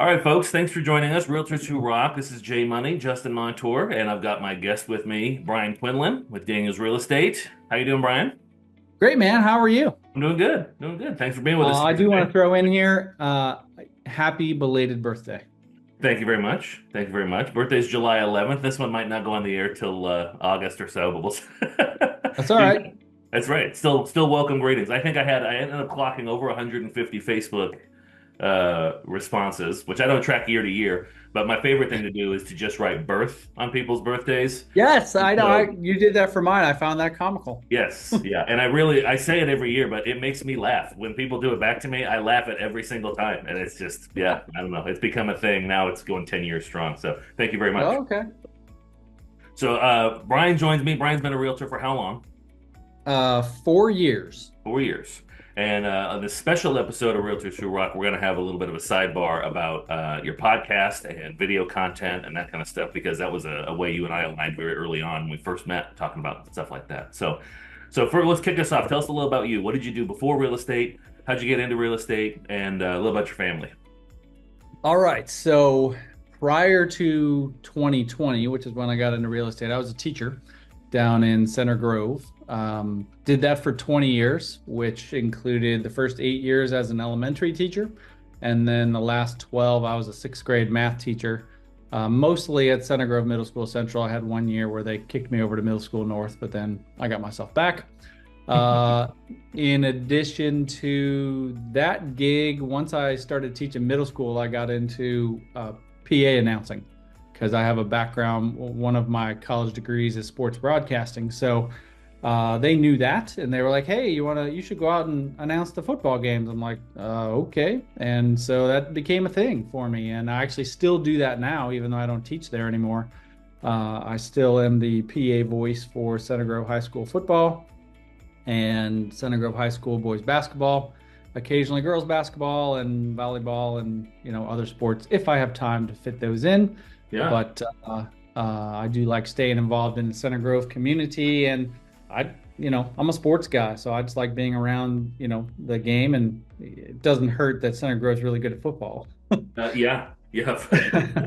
All right, folks, thanks for joining us. Realtors Who Rock. This is Jay Money, Justin Montour, and I've got my guest with me, Brian Quinlan with Daniel's Real Estate. How you doing, Brian? Great, man. How are you? I'm doing good. Doing good. Thanks for being with us I here do want today. to throw in here, happy belated birthday. Thank you very much. Thank you very much. Birthday's July 11th. This one might not go on the air till August or so, but we'll see. That's all right. That's right. Still welcome greetings. I ended up clocking over 150 Facebook responses, which I don't track year to year. But my favorite thing to do is to just write birth on people's birthdays. Yes, I know. So You did that for mine. I found that comical. yes, yeah, and I say it every year, but it makes me laugh when people do it back to me. I laugh at every single time, and it's just yeah, I don't know. It's become a thing now. It's going 10 years strong. So thank you very much. Oh, okay. So Brian joins me. Brian's been a realtor for how long? 4 years. 4 years. And on this special episode of Realtors Who Rock, we're going to have a little bit of a sidebar about your podcast and video content and that kind of stuff, because that was a way you and I aligned very early on when we first met, talking about stuff like that. Let's kick us off. Tell us a little about you. What did you do before real estate? How'd you get into real estate? And a little about your family. All right. So prior to 2020, which is when I got into real estate, I was a teacher down in Center Grove. Did that for 20 years, which included the first 8 years as an elementary teacher. And then the last 12, I was a sixth grade math teacher, mostly at Center Grove Middle School Central. I had 1 year where they kicked me over to Middle School North, but then I got myself back. Uh, in addition to that gig, once I started teaching middle school, I got into PA announcing because I have a background. One of my college degrees is sports broadcasting. So they knew that, and they were like, "Hey, you should go out and announce the football games." I'm like, "Okay," and so that became a thing for me. And I actually still do that now, even though I don't teach there anymore. I still am the PA voice for Center Grove High School football and Center Grove High School boys basketball, occasionally girls basketball and volleyball, and other sports if I have time to fit those in. Yeah. But I do like staying involved in the Center Grove community, and I'm a sports guy, so I just like being around, the game, and it doesn't hurt that Center Grove's really good at football. Yeah. Yeah. That's what I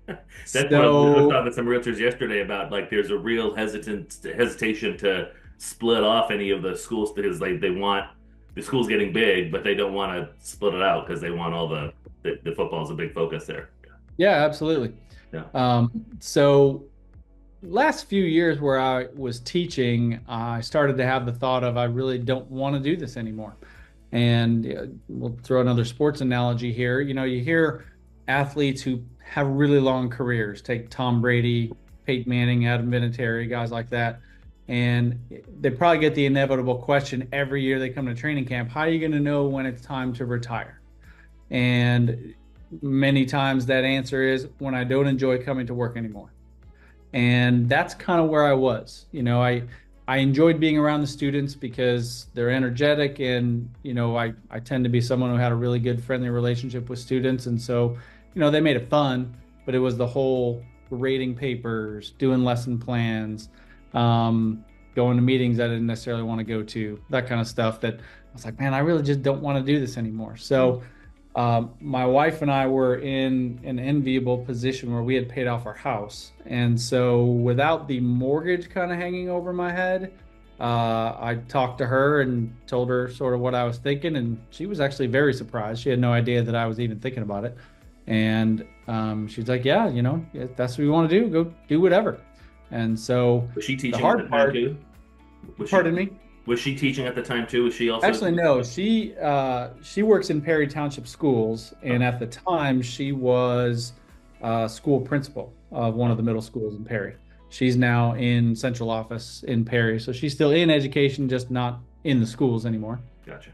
was So talking to some realtors yesterday about. Like, there's a real hesitation to split off any of the schools because they want the schools getting big, but they don't want to split it out because they want all the football is a big focus there. yeah, absolutely. Yeah. So last few years where I was teaching, I started to have the thought of I really don't want to do this anymore. And we'll throw another sports analogy here. You hear athletes who have really long careers, take Tom Brady, Peyton Manning, Adam Vinatieri, guys like that. And they probably get the inevitable question every year they come to training camp: how are you going to know when it's time to retire? And many times that answer is when I don't enjoy coming to work anymore. And that's kind of where I was. I enjoyed being around the students because they're energetic, and I tend to be someone who had a really good friendly relationship with students. And so they made it fun, but it was the whole grading papers, doing lesson plans, going to meetings I didn't necessarily want to go to, that kind of stuff, that I was like, man, I really just don't want to do this anymore. So my wife and I were in an enviable position where we had paid off our house. And so without the mortgage kind of hanging over my head, I talked to her and told her sort of what I was thinking. And she was actually very surprised. She had no idea that I was even thinking about it. And she's like, yeah, if that's what you want to do, go do whatever. And so Was she the teaching at the hard time part, too? Was she pardon me. was she teaching at the time too? Was she also? Actually, no. She works in Perry Township Schools, and Okay, at the time, she was school principal of one of the middle schools in Perry. She's now in central office in Perry, so she's still in education, just not in the schools anymore. gotcha.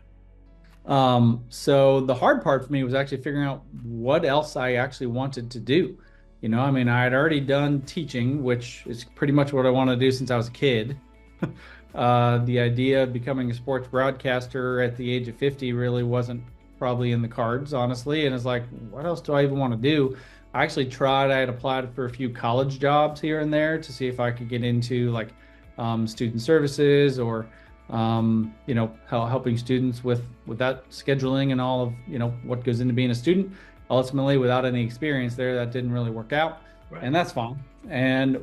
So the hard part for me was actually figuring out what else I actually wanted to do. I mean, I had already done teaching, which is pretty much what I wanted to do since I was a kid. The idea of becoming a sports broadcaster at the age of 50 really wasn't probably in the cards, honestly. And it's like, what else do I even want to do? I actually tried, I had applied for a few college jobs here and there to see if I could get into like student services, or helping students with that scheduling and all of what goes into being a student. ultimately, without any experience there, that didn't really work out, Right. and that's fine. And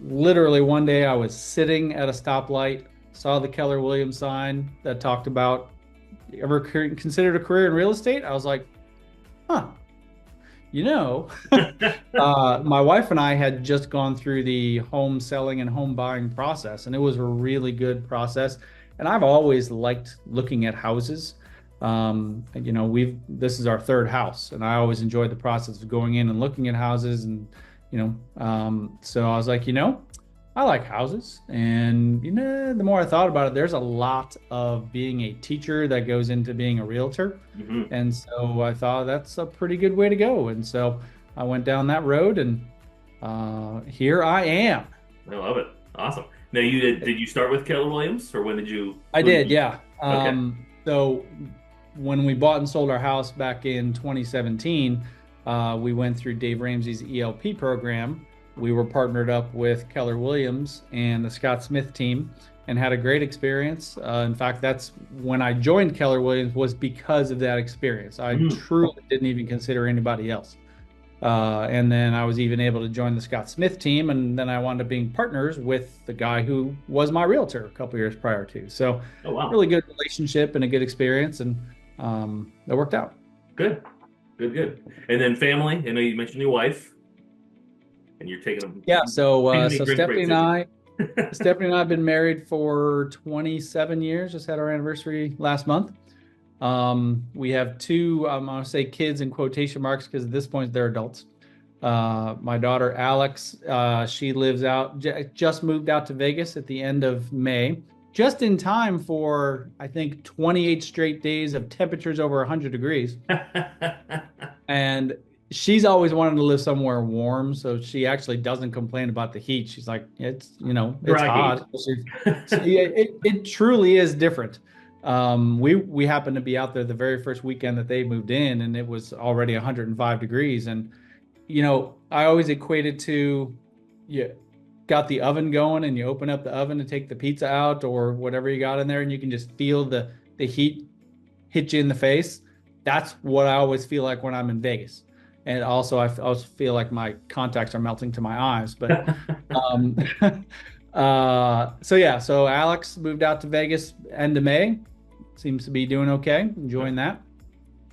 literally one day I was sitting at a stoplight, saw the Keller Williams sign that talked about, ever considered a career in real estate? I was like, huh, you know, my wife and I had just gone through the home selling and home buying process, and it was a really good process. And I've always liked looking at houses. This is our third house, and I always enjoyed the process of going in and looking at houses. And, so I was like, I like houses. And, the more I thought about it, there's a lot of being a teacher that goes into being a realtor. Hmm. And so I thought that's a pretty good way to go. And so I went down that road, and here I am. I love it. Awesome. Now, did you start with Keller Williams, or when did you? I did, yeah. Okay. So when we bought and sold our house back in 2017, we went through Dave Ramsey's ELP program. We were partnered up with Keller Williams and the Scott Smith team and had a great experience. In fact, that's when I joined Keller Williams, was because of that experience. I Mm. truly didn't even consider anybody else. And then I was even able to join the Scott Smith team, and then I wound up being partners with the guy who was my realtor a couple years prior to. So, Oh, wow. really good relationship and a good experience, and that worked out. Good. Good. Good. And then family. I know you mentioned your wife, and you're Yeah. So drink breaks, did you? Stephanie and I have been married for 27 years. Just had our anniversary last month. We have two, I'm going to say kids in quotation marks because at this point they're adults. My daughter Alex, she lives out, just moved out to Vegas at the end of May, just in time for, I think, 28 straight days of temperatures over 100 degrees. And she's always wanted to live somewhere warm, so she actually doesn't complain about the heat. She's like, it's Dry heat. hot. It truly is different. We happened to be out there the very first weekend that they moved in, and it was already 105 degrees. And I always equated to, you got the oven going, and you open up the oven to take the pizza out or whatever you got in there, and you can just feel the heat hit you in the face. That's what I always feel like when I'm in Vegas. And also, I also feel like my contacts are melting to my eyes. But um, so Alex moved out to Vegas end of May. Seems to be doing okay, enjoying that.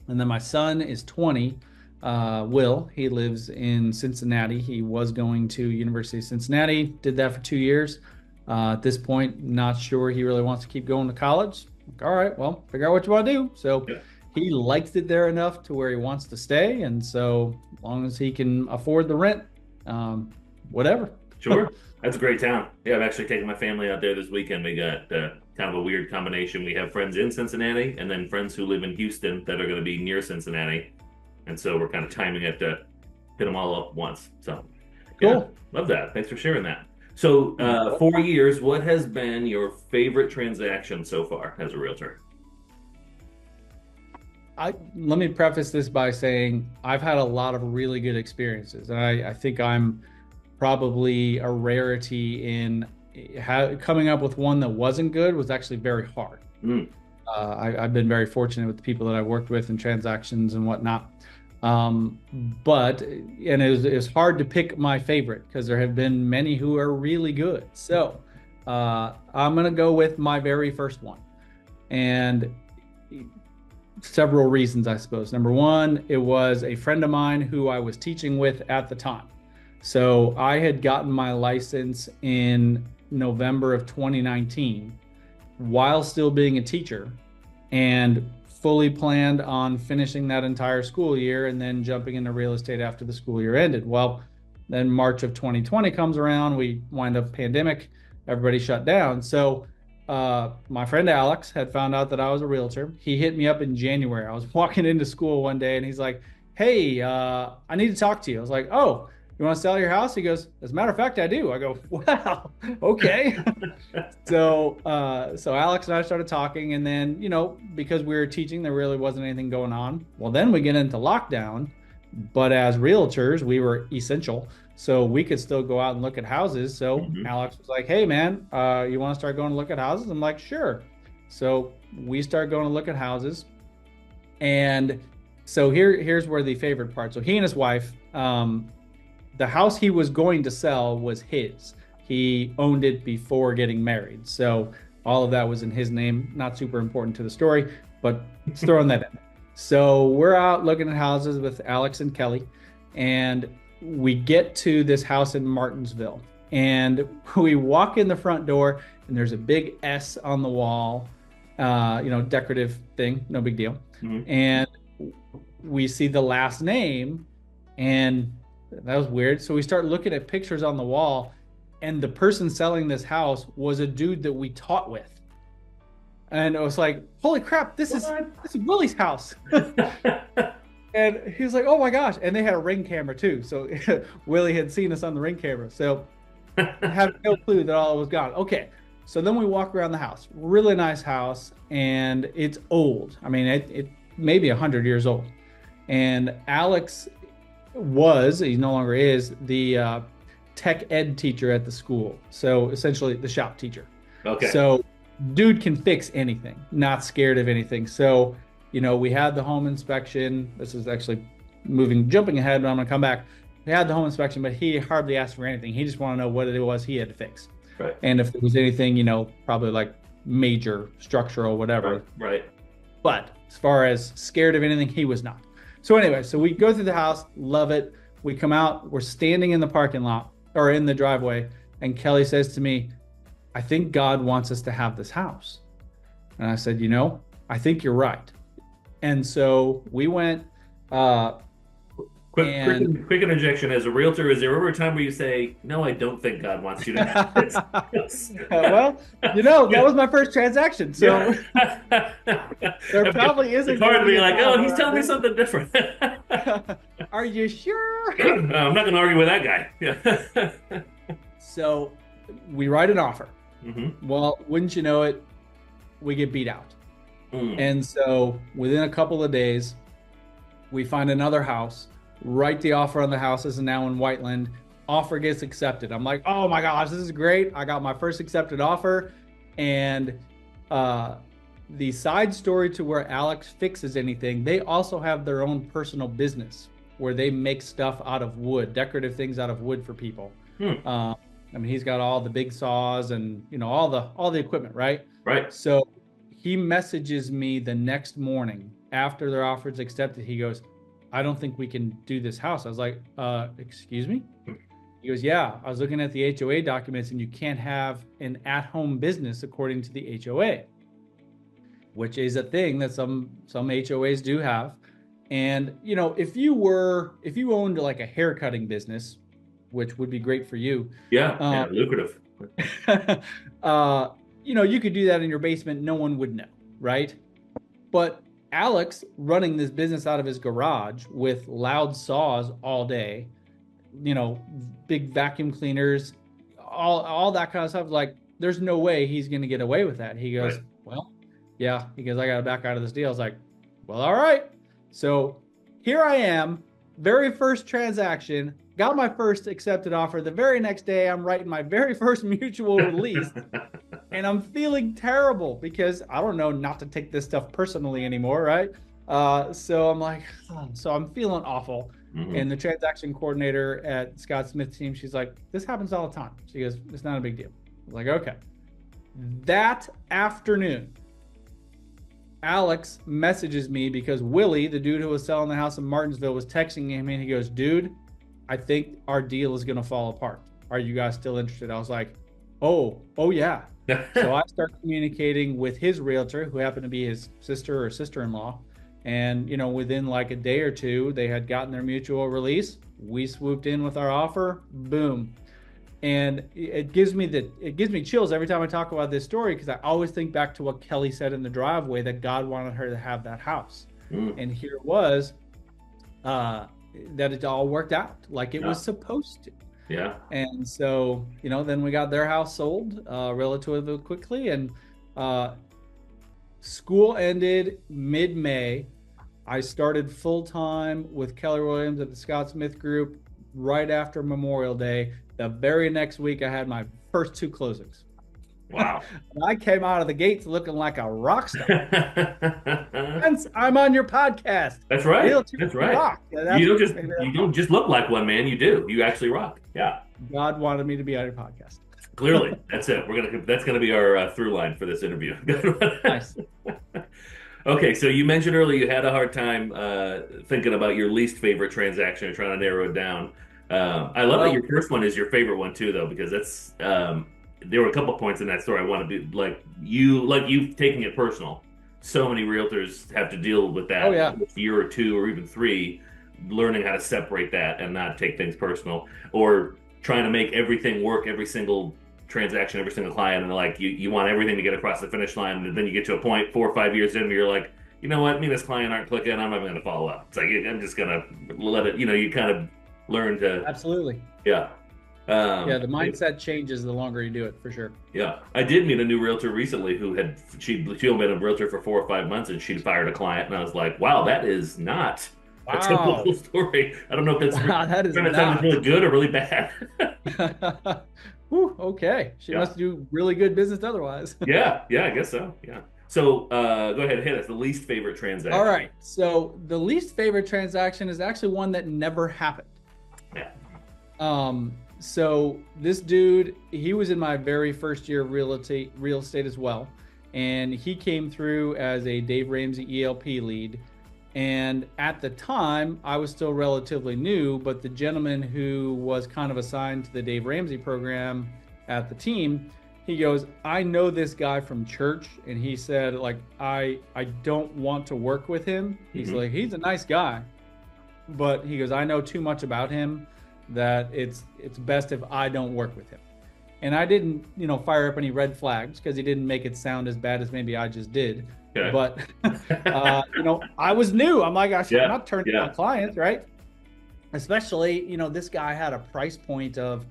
And then my son is 20. Will, he lives in Cincinnati. He was going to University of Cincinnati, did that for 2 years. At this point, not sure he really wants to keep going to college. Like, all right, well, figure out what you want to do. So Yeah. he likes it there enough to where he wants to stay. And so as long as he can afford the rent, whatever. Sure. That's a great town. Yeah, I've actually taken my family out there this weekend. We got kind of a weird combination. We have friends in Cincinnati and then friends who live in Houston that are going to be near Cincinnati. And so we're kind of timing it to hit them all up once. So, yeah, Cool. love that. Thanks for sharing that. So, 4 years, what has been your favorite transaction so far as a realtor? Let me preface this by saying I've had a lot of really good experiences, and I think I'm probably a rarity in coming up with one that wasn't good was actually very hard. Mm. I've been very fortunate with the people that I've worked with and transactions and whatnot. But it was hard to pick my favorite because there have been many who are really good. So I'm gonna go with my very first one, and several reasons, I suppose. Number one, it was a friend of mine who I was teaching with at the time. So I had gotten my license in November of 2019 while still being a teacher, and fully planned on finishing that entire school year and then jumping into real estate after the school year ended. Well, then March of 2020 comes around, we wind up pandemic, everybody shut down. So my friend Alex had found out that I was a realtor. He hit me up in January. I was walking into school one day and he's like, hey, I need to talk to you. I was like, oh, you want to sell your house? He goes, as a matter of fact, I do. I go, wow, okay. So Alex and I started talking, and then, because we were teaching, there really wasn't anything going on. Well, then we get into lockdown, but as realtors, we were essential. So we could still go out and look at houses. So Mhm. Alex was like, hey man, you want to start going to look at houses? I'm like, sure. So we start going to look at houses, and So here's where the favorite part. So he and his wife, the house he was going to sell was his. He owned it before getting married. So all of that was in his name. Not super important to the story, but it's throwing that in. So we're out looking at houses with Alex and Kelly, and we get to this house in Martinsville. And we walk in the front door, and there's a big S on the wall, decorative thing, no big deal. Mhm. And we see the last name, and that was weird. So we start looking at pictures on the wall, and the person selling this house was a dude that we taught with. And it was like, holy crap, this is Willie's house. And he was like, oh my gosh. And they had a ring camera too. So Willie had seen us on the ring camera. So I have no clue that all was gone. Okay. So then we walk around the house. Really nice house. And it's old. I mean, it may be 100 years old. And Alex he no longer is, the tech ed teacher at the school. So essentially the shop teacher. Okay. So dude can fix anything, not scared of anything. So, we had the home inspection. This is actually jumping ahead, but I'm going to come back. We had the home inspection, but he hardly asked for anything. He just wanted to know what it was he had to fix. Right. And if there was anything, probably like major structural, whatever. Right. But as far as scared of anything, he was not. So anyway, so we go through the house, love it. We come out, we're standing in the parking lot or in the driveway, and Kelly says to me, I think God wants us to have this house. And I said, I think you're right. And so we went. Quick interjection. As a realtor, is there ever a time where you say, "No, I don't think God wants you to have this"? Well, that was my first transaction, so there probably isn't. It's hard to be like, "Oh, he's telling me something different." Are you sure? I'm not going to argue with that guy. Yeah. So we write an offer. Mm-hmm. Well, wouldn't you know it, we get beat out. And so within a couple of days, we find another house, write the offer on the house. This is now in Whiteland. Offer gets accepted. I'm like, oh my gosh, this is great. I got my first accepted offer. And the side story to where Alex fixes anything, they also have their own personal business where they make stuff out of wood, decorative things out of wood for people. I mean, he's got all the big saws and all the equipment, right? Right. So he messages me the next morning after their offer is accepted. He goes, I don't think we can do this house. I was like, excuse me? He goes, yeah, I was looking at the HOA documents and you can't have an at-home business according to the HOA, which is a thing that some HOAs do have. And, if you owned like a hair cutting business, which would be great for you. Yeah, lucrative. You could do that in your basement. No one would know, right? But Alex running this business out of his garage with loud saws all day, big vacuum cleaners, all that kind of stuff. Like, there's no way he's going to get away with that. He goes, right. Well, yeah. He goes, I got to back out of this deal. I was like, well, all right. So here I am, very first transaction, got my first accepted offer. The very next day, I'm writing my very first mutual release. And I'm feeling terrible because I don't know not to take this stuff personally anymore, right? So I'm like, so I'm feeling awful. Mm-hmm. And the transaction coordinator at Scott Smith's team, she's like, this happens all the time. She goes, it's not a big deal. I was like, okay. That afternoon, Alex messages me because Willie, the dude who was selling the house in Martinsville, was texting him and he goes, dude, I think our deal is going to fall apart. Are you guys still interested? I was like, oh yeah. So I start communicating with his realtor, who happened to be his sister or sister-in-law. And, within like a day or two, they had gotten their mutual release. We swooped in with our offer. Boom. And it gives me chills every time I talk about this story, because I always think back to what Kelly said in the driveway, that God wanted her to have that house. And here it was, that it all worked out like it was supposed to. Yeah. And so, then we got their house sold relatively quickly, and school ended mid-May. I started full-time with Keller Williams at the Scott Smith Group right after Memorial Day. The very next week, I had my first 2 closings. Wow. I came out of the gates looking like a rock star. Hence, I'm on your podcast, That's right. Realtors That's Who right. Rock. Yeah, that's maybe You that's don't just look like one, man. You do. You actually rock. Yeah. God wanted me to be on your podcast. Clearly, that's it. That's gonna be our through line for this interview. Nice. Okay, so you mentioned earlier you had a hard time thinking about your least favorite transaction and trying to narrow it down. I love that Well, your first one is your favorite one too, though, because that's there were a couple points in that story I want to do, like you taking it personal. So many realtors have to deal with oh that yeah. year or two or even three, learning how to separate that and not take things personal, or trying to make everything work, every single transaction, every single client, and like you want everything to get across the finish line, and then you get to a point 4 or 5 years in, where you're like, you know what, me and this client aren't clicking. I'm not even going to follow up. It's like I'm just going to let it. You kind of learn to, Absolutely. yeah. Yeah, the mindset changes the longer you do it, for sure. Yeah, I did meet a new realtor recently who had she'd been a realtor for 4 or 5 months, and she'd fired a client, and I was like, wow, that is not a typical Wow. story. I don't know if that's Wow, that is trying to sound not. really good or really bad. Whew, okay. She Yeah. must do really good business otherwise. Yeah, I guess so. Yeah. So go ahead, hit us. The least favorite All transaction. right. So the least favorite transaction is actually one that never happened. Yeah. So this dude, he was in my very first year of real estate as well. And he came through as a Dave Ramsey ELP lead. And at the time, I was still relatively new, but the gentleman who was kind of assigned to the Dave Ramsey program at the team, he goes, I know this guy from church. And he said, like, I don't want to work with him. He's Hmm. like, he's a nice guy, but he goes, I know too much about him that it's best if I don't work with him. And I didn't, fire up any red flags because he didn't make it sound as bad as maybe I just did. Okay. But I was new. I'm like, gosh, I'm Yeah. not turning Yeah. down clients, right? Especially, this guy had a price point of,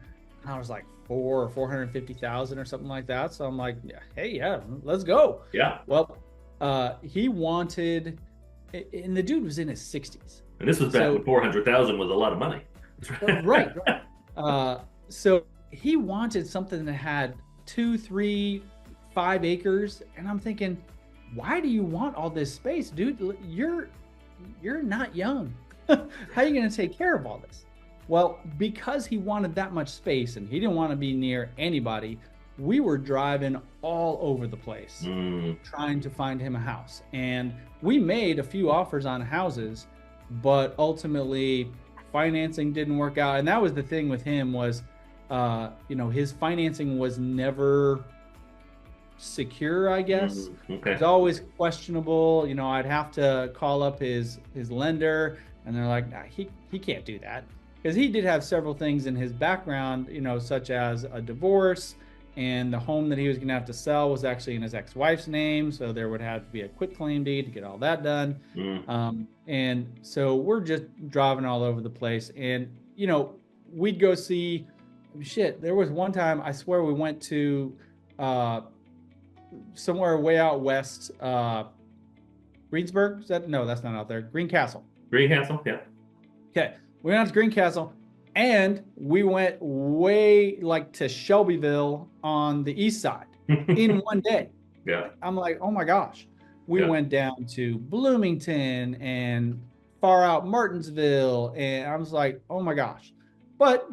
I was like 450,000 or something like that. So I'm like, yeah, hey, yeah, let's go. Yeah. Well, he wanted, and the dude was in his 60s. And this was back So when 400,000 was a lot of money. right. So he wanted something that had 2, 3, 5 acres, and I'm thinking, why do you want all this space, dude? You're not young. How are you going to take care of all this? Well, because he wanted that much space and he didn't want to be near anybody, we were driving all over the place trying to find him a house. And we made a few offers on houses, but ultimately financing didn't work out. And that was the thing with him was, his financing was never secure, I guess. Okay. It's always questionable. I'd have to call up his lender, and they're like, nah, he can't do that, because he did have several things in his background, such as a divorce, and the home that he was going to have to sell was actually in his ex-wife's name, so there would have to be a quitclaim deed to get all that done. And so we're just driving all over the place, and we'd go see shit. There was one time, I swear, we went to somewhere way out west, Greensburg. No, that's not out there. Greencastle. Greencastle, yeah. Okay, we went out to Greencastle, and we went way to Shelbyville on the east side in one day. Yeah. I'm like, oh my gosh. We Yeah. went down to Bloomington and far out Martinsville, and I was like, oh my gosh. But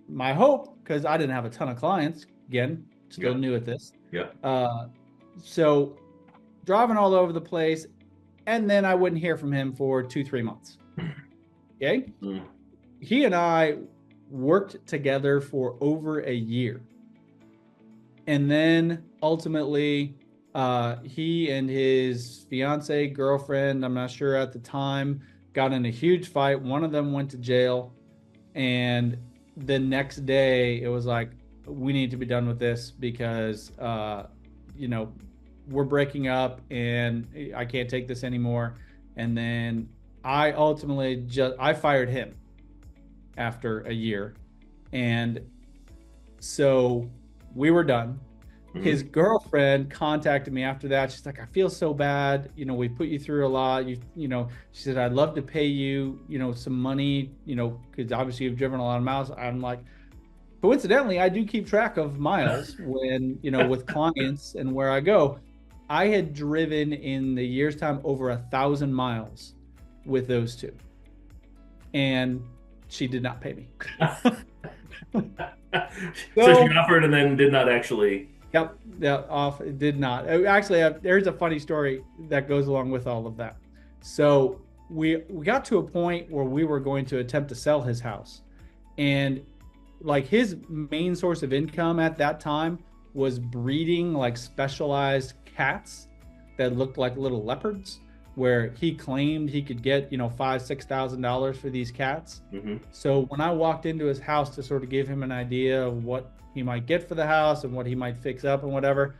my hope, because I didn't have a ton of clients, again, still new at this. Yeah. So driving all over the place, and then I wouldn't hear from him for 2-3 months. Okay. He and I worked together for over a year. And then ultimately, he and his fiance, girlfriend, I'm not sure at the time, got in a huge fight. One of them went to jail. And the next day, it was like, we need to be done with this because, we're breaking up and I can't take this anymore. And then I ultimately I fired him after a year. And so we were done. His girlfriend contacted me after that. She's like, I feel so bad. We put you through a lot. She said, I'd love to pay you, some money, because obviously you've driven a lot of miles. I'm like, coincidentally, I do keep track of miles when, with clients and where I go. I had driven in the year's time over 1,000 miles with those two, and she did not pay me. So she So, offered and then did not actually. yep, yeah, off. It did not. Actually, there's a funny story that goes along with all of that. So we got to a point where we were going to attempt to sell his house, and like his main source of income at that time was breeding like specialized cats that looked like little leopards, where he claimed he could get, $5,000-6,000 for these cats. Hmm. So when I walked into his house to sort of give him an idea of what he might get for the house and what he might fix up and whatever,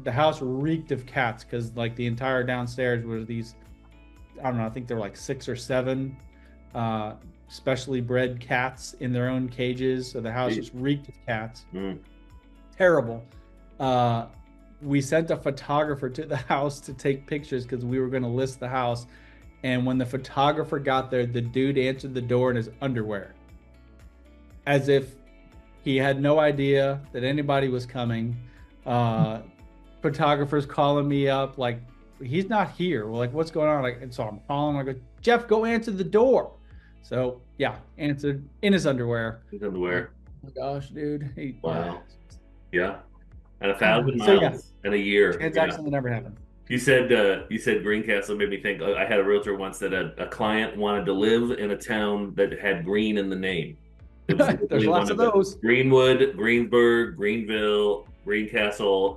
the house reeked of cats because like the entire downstairs was these, I don't know, I think there were like 6 or 7 specially bred cats in their own cages. So the house just reeked of cats. Mm. Terrible. We sent a photographer to the house to take pictures because we were going to list the house. And when the photographer got there, the dude answered the door in his underwear, as if he had no idea that anybody was coming. Photographers calling me up like, he's not here. We're like, what's going on? Like, and so I'm calling. I go, Jeff, go answer the door. So yeah, answered in his underwear. His underwear. Oh my gosh, dude. Wow. Yeah. And 1,000 So yeah, miles in a year. transaction Yeah. that never happened. You said Greencastle made me think. I had a realtor once that a client wanted to live in a town that had green in the name. It was There's literally lots one of those. Greenwood, Greenburg, Greenville, Greencastle.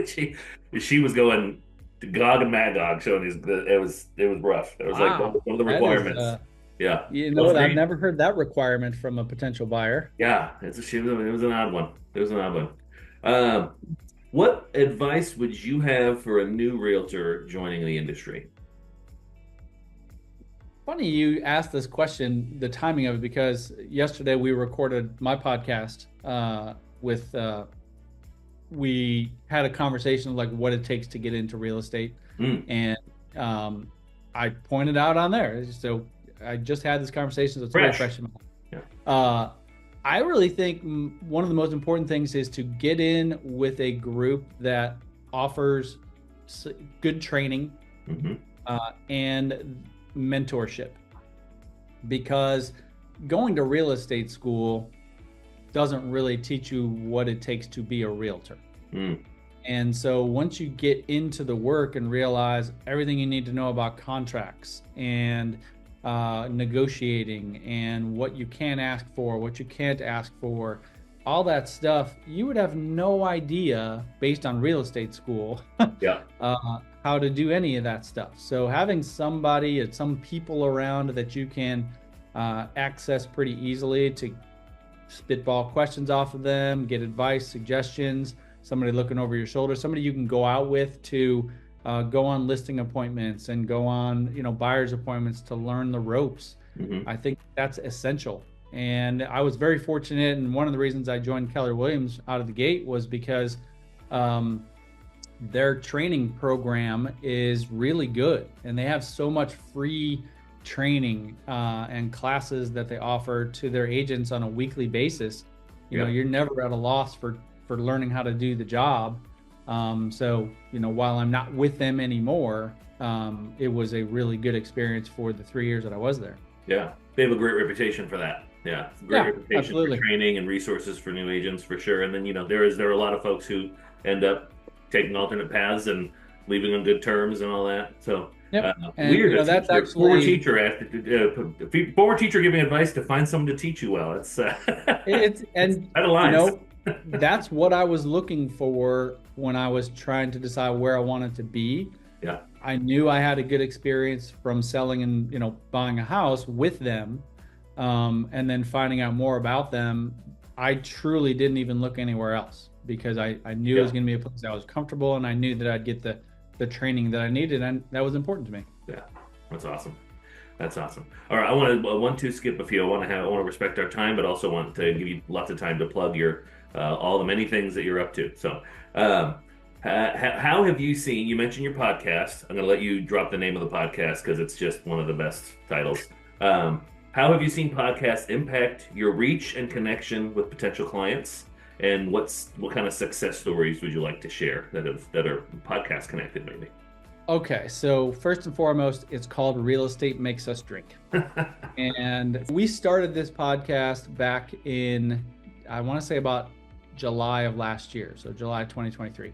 she was going to Gog and Magog showing these. It was rough. It was like one Wow. of the That is, requirements. Yeah. you know Well, what? I've great. never heard that requirement from a potential buyer. Yeah, it's a shame. It was an odd one. It was an odd one. Um, what advice would you have for a new realtor joining the industry? Funny you asked this question, the timing of it, because yesterday we recorded my podcast with we had a conversation of like what it takes to get into real estate, Mm, and I pointed out on there. So I just had this conversation, so it's very fresh. fresh in my Yeah. mind. I really think one of the most important things is to get in with a group that offers good training Hmm. and mentorship, because going to real estate school doesn't really teach you what it takes to be a realtor. Mm, And so once you get into the work and realize everything you need to know about contracts and negotiating and what you can ask for, what you can't ask for, all that stuff, you would have no idea based on real estate school yeah. how to do any of that stuff. So having somebody and some people around that you can access pretty easily to spitball questions off of them, get advice, suggestions, somebody looking over your shoulder, somebody you can go out with to go on listing appointments and go on, buyer's appointments to learn the ropes. Hmm. I think that's essential. And I was very fortunate. And one of the reasons I joined Keller Williams out of the gate was because their training program is really good. And they have so much free training and classes that they offer to their agents on a weekly basis. Yeah. You're never at a loss for learning how to do the job. So, while I'm not with them anymore, it was a really good experience for the 3 years that I was there. Yeah. They have a great reputation for that. Yeah. Great Yeah, reputation absolutely. for training and resources for new agents for sure. And then, there are a lot of folks who end up taking alternate paths and leaving on good terms and all that. So Yep. And weird. that's Former actually teacher asked, former teacher giving advice to find someone to teach you well. It's it's and that aligns. that's what I was looking for when I was trying to decide where I wanted to be. Yeah. I knew I had a good experience from selling and buying a house with them, and then finding out more about them. I truly didn't even look anywhere else because I knew it was going to be a place I was comfortable, and I knew that I'd get the training that I needed, and that was important to me. Yeah, that's awesome. That's awesome. All right, I want to one two skip a few. I want to respect our time, but also want to give you lots of time to plug your all the many things that you're up to. So, how have you seen? You mentioned your podcast. I'm going to let you drop the name of the podcast because it's just one of the best titles. How have you seen podcasts impact your reach and connection with potential clients? And what kind of success stories would you like to share that are podcast connected, maybe? Okay, so first and foremost, it's called Real Estate Makes Us Drink. And we started this podcast back in, I want to say about July of last year, so July 2023.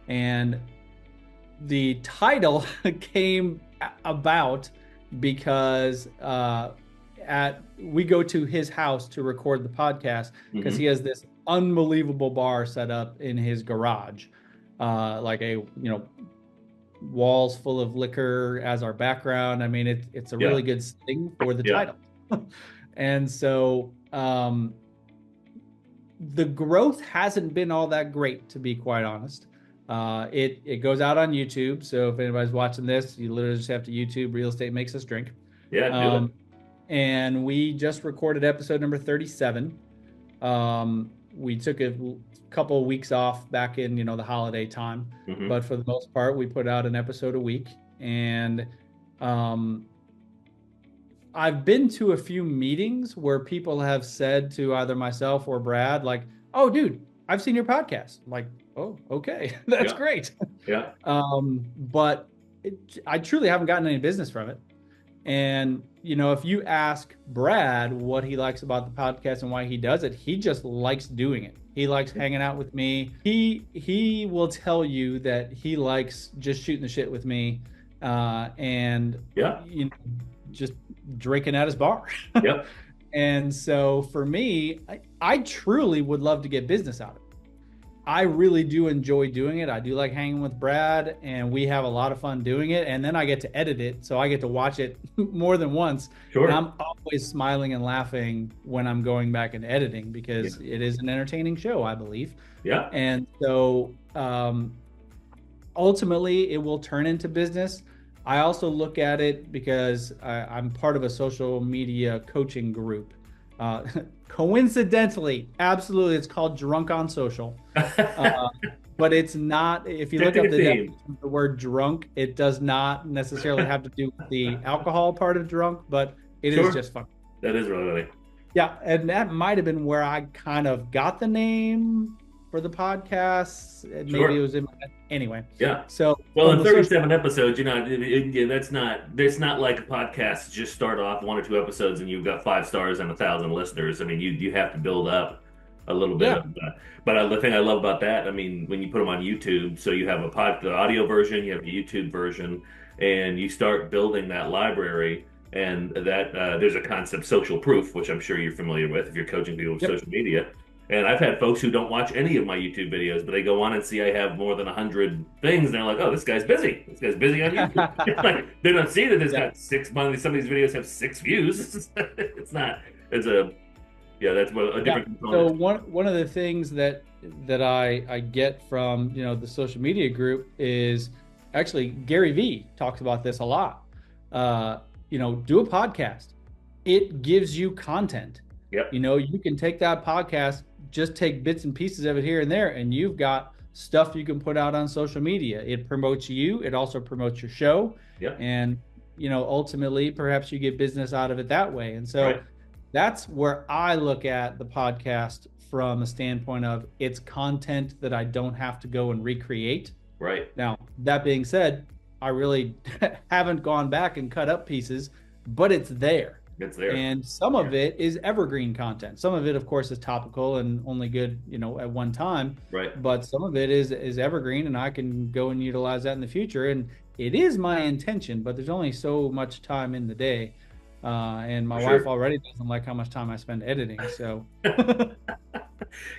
And the title came about because we go to his house to record the podcast because he Hmm. has this unbelievable bar set up in his garage, like a walls full of liquor as our background. I mean, it's a Yeah, really good thing for the yeah, title. And so the growth hasn't been all that great, to be quite honest. It goes out on YouTube. So if anybody's watching this, you literally just have to YouTube Real Estate Makes Us Drink. yeah. Do it. Um, and we just recorded episode number 37. We took a couple of weeks off back in, the holiday time, Hmm. but for the most part, we put out an episode a week. And um, I've been to a few meetings where people have said to either myself or Brad, like, "Oh, dude, I've seen your podcast." I'm like, "Oh, okay, that's Yeah, great." yeah. But I truly haven't gotten any business from it. And, if you ask Brad what he likes about the podcast and why he does it, he just likes doing it. He likes hanging out with me. He will tell you that he likes just shooting the shit with me, and Yeah. just drinking at his bar. Yep. And so for me, I truly would love to get business out of it. I really do enjoy doing it. I do like hanging with Brad, and we have a lot of fun doing it. And then I get to edit it, so I get to watch it more than once. And Sure. I'm always smiling and laughing when I'm going back and editing Yeah. because it is an entertaining show, I believe. Yeah. And so ultimately, it will turn into business. I also look at it because I'm part of a social media coaching group. Uh, Coincidentally, absolutely, it's called Drunk on Social. Uh, but it's not, if you look Sticking up a the theme. definition of the word drunk, it does not necessarily have to do with the alcohol part of drunk, but it is Sure. just fun. That is really funny. Yeah, and that might have been where I kind of got the name for the podcast. Maybe it Sure. was in anyway. Yeah. So Well, from in the social, 37 episodes, yeah, that's not like a podcast just start off one or two episodes and you've got 5 stars and 1,000 listeners. I mean, you have to build up a little bit yeah, of but the thing I love about that, I mean, when you put them on YouTube, so you have the audio version, you have the YouTube version, and you start building that library. And that there's a concept, social proof, which I'm sure you're familiar with if you're coaching people with yep, social media. And I've had folks who don't watch any of my YouTube videos, but they go on and see I have more than 100 things, and they're like, "Oh, this guy's busy. This guy's busy on YouTube." Like they don't see that it's yeah. got 6 months. Some of these videos have 6 views. It's not. It's a yeah. That's a Yeah. different So component. one of the things that I get from the social media group is actually Gary V talks about this a lot. Uh, do a podcast. It gives you content. Yep. You can take that podcast, just take bits and pieces of it here and there, and you've got stuff you can put out on social media. It promotes you. It also promotes your show, Yep. and ultimately, perhaps you get business out of it that way. And so Right. that's where I look at the podcast from a standpoint of it's content that I don't have to go and recreate. Right. Now, that being said, I really haven't gone back and cut up pieces, but it's there. It's there. And some Yeah. of it is evergreen content. Some of it, of course, is topical and only good, at one time. Right. But some of it is evergreen, and I can go and utilize that in the future. And it is my intention, but there's only so much time in the day. And my For wife sure. already doesn't like how much time I spend editing. So,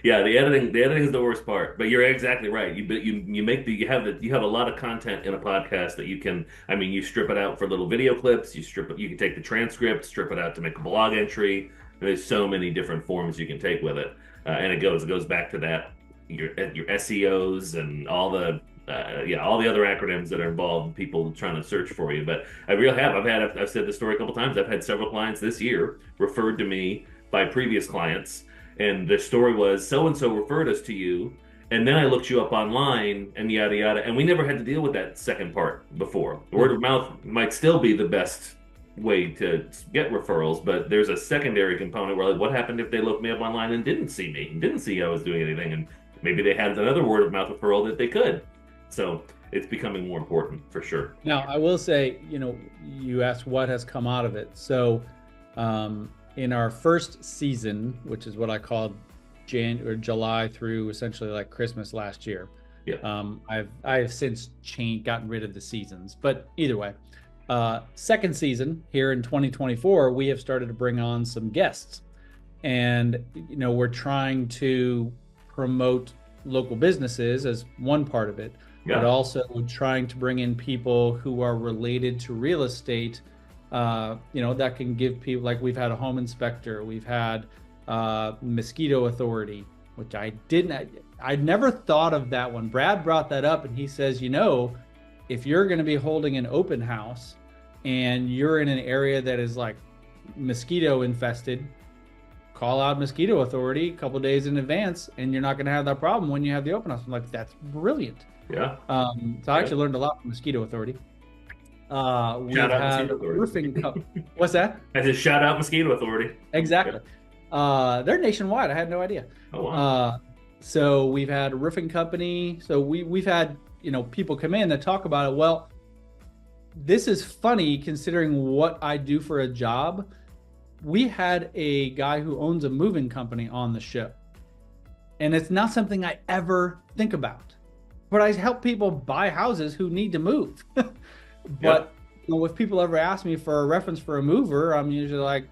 Yeah, the editing is the worst part. But you're exactly right. You make you have a lot of content in a podcast that you can. I mean, you strip it out for little video clips. You can take the transcript, strip it out to make a blog entry. There's so many different forms you can take with it, and it goes back to that your SEOs and all the other acronyms that are involved in people trying to search for you. But I really have. I've said this story a couple times. I've had several clients this year referred to me by previous clients, and the story was so and so referred us to you, and then I looked you up online and yada yada, and we never had to deal with that second part before. Word of mouth might still be the best way to get referrals, but there's a secondary component where like, what happened if they looked me up online and didn't see me, and didn't see I was doing anything, and maybe they had another word of mouth referral that they could. So it's becoming more important for sure. Now, I will say, you asked what has come out of it. So, in our first season, which is what I called July through essentially like Christmas last year, Yeah. I have since gotten rid of the seasons, but either way, second season here in 2024, we have started to bring on some guests, and we're trying to promote local businesses as one part of it, but Yeah. also trying to bring in people who are related to real estate. That can give people, like we've had a home inspector, we've had mosquito authority, which I'd never thought of that one. Brad brought that up and he says, if you're going to be holding an open house and you're in an area that is like mosquito infested, call out mosquito authority a couple of days in advance and you're not going to have that problem when you have the open house. I'm like, that's brilliant. Yeah. So I actually learned a lot from mosquito authority. We've Shout out had Mosquito Authority. roofing. What's that? I just shout out Mosquito Authority. Exactly. They're nationwide. I had no idea. Oh wow. So we've had a roofing company. So we've had people come in that talk about it. Well, this is funny considering what I do for a job. We had a guy who owns a moving company on the show, and it's not something I ever think about. But I help people buy houses who need to move. But if people ever ask me for a reference for a mover, I'm usually like,